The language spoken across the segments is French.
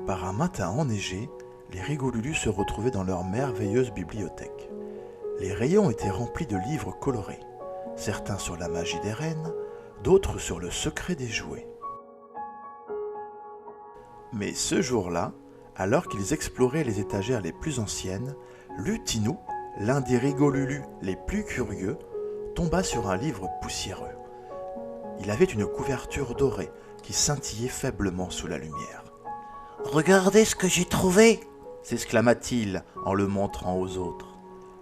Par un matin enneigé, les Rigolulu se retrouvaient dans leur merveilleuse bibliothèque. Les rayons étaient remplis de livres colorés, certains sur la magie des reines, d'autres sur le secret des jouets. Mais ce jour-là, alors qu'ils exploraient les étagères les plus anciennes, Lutinou, l'un des Rigolulu les plus curieux, tomba sur un livre poussiéreux. Il avait une couverture dorée qui scintillait faiblement sous la lumière. « Regardez ce que j'ai trouvé !» s'exclama-t-il en le montrant aux autres.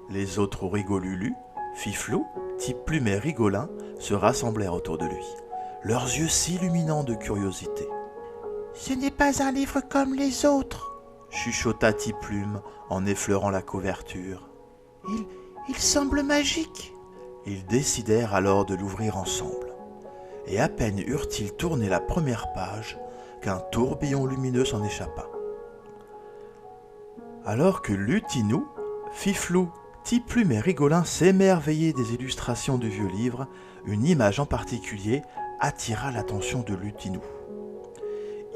Les autres Rigolulu, Fiflou, Tiplume et Rigolin se rassemblèrent autour de lui, leurs yeux s'illuminant de curiosité. « Ce n'est pas un livre comme les autres !» chuchota Tiplume en effleurant la couverture. Il semble magique !» Ils décidèrent alors de l'ouvrir ensemble. Et à peine eurent-ils tourné la première page qu'un tourbillon lumineux s'en échappa. Alors que Lutinou, Fiflou, Tiplume et Rigolin s'émerveillaient des illustrations du vieux livre, une image en particulier attira l'attention de Lutinou.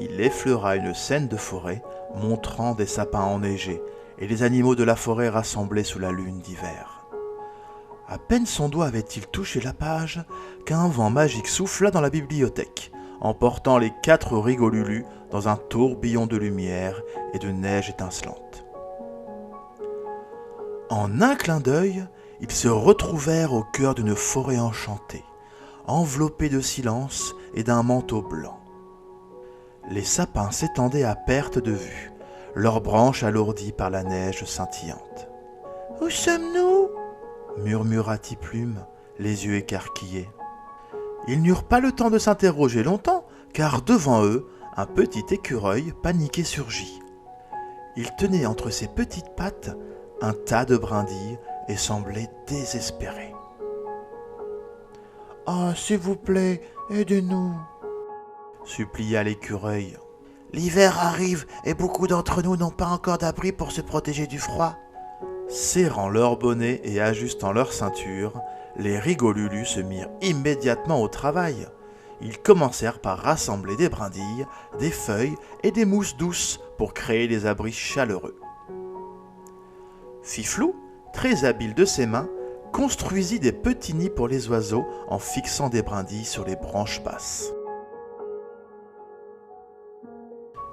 Il effleura une scène de forêt montrant des sapins enneigés et les animaux de la forêt rassemblés sous la lune d'hiver. À peine son doigt avait-il touché la page qu'un vent magique souffla dans la bibliothèque, emportant les 4 Rigolulu dans un tourbillon de lumière et de neige étincelante. En un clin d'œil, ils se retrouvèrent au cœur d'une forêt enchantée, enveloppée de silence et d'un manteau blanc. Les sapins s'étendaient à perte de vue, leurs branches alourdies par la neige scintillante. « Où sommes-nous » murmura Tiplume, les yeux écarquillés. Ils n'eurent pas le temps de s'interroger longtemps, car devant eux, un petit écureuil paniqué surgit. Il tenait entre ses petites pattes un tas de brindilles et semblait désespéré. « Oh, s'il vous plaît, aidez-nous » supplia l'écureuil. « L'hiver arrive et beaucoup d'entre nous n'ont pas encore d'abri pour se protéger du froid. » Serrant leur bonnet et ajustant leur ceinture, les Rigolulu se mirent immédiatement au travail. Ils commencèrent par rassembler des brindilles, des feuilles et des mousses douces pour créer des abris chaleureux. Fiflou, très habile de ses mains, construisit des petits nids pour les oiseaux en fixant des brindilles sur les branches basses.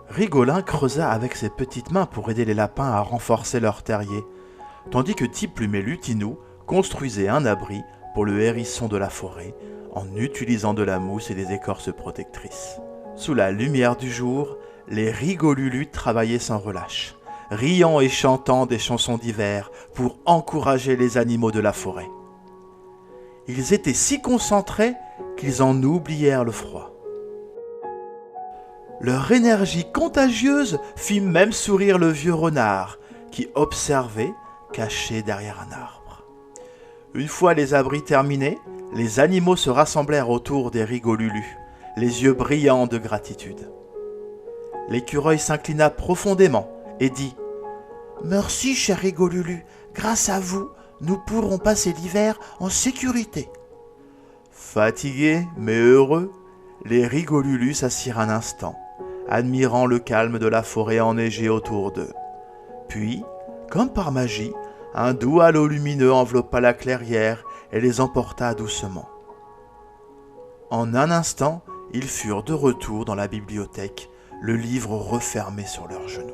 Rigolin creusa avec ses petites mains pour aider les lapins à renforcer leur terrier, tandis que Tiplume et Lutinou construisaient un abri pour le hérisson de la forêt en utilisant de la mousse et des écorces protectrices. Sous la lumière du jour, les Rigolulu travaillaient sans relâche, riant et chantant des chansons d'hiver pour encourager les animaux de la forêt. Ils étaient si concentrés qu'ils en oublièrent le froid. Leur énergie contagieuse fit même sourire le vieux renard, qui observait, caché derrière un arbre. Une fois les abris terminés, les animaux se rassemblèrent autour des Rigolulu, les yeux brillants de gratitude. L'écureuil s'inclina profondément et dit « Merci, cher Rigolulu, grâce à vous, nous pourrons passer l'hiver en sécurité. » Fatigués mais heureux, les Rigolulu s'assirent un instant, admirant le calme de la forêt enneigée autour d'eux. Puis, comme par magie, un doux halo lumineux enveloppa la clairière et les emporta doucement. En un instant, ils furent de retour dans la bibliothèque, le livre refermé sur leurs genoux.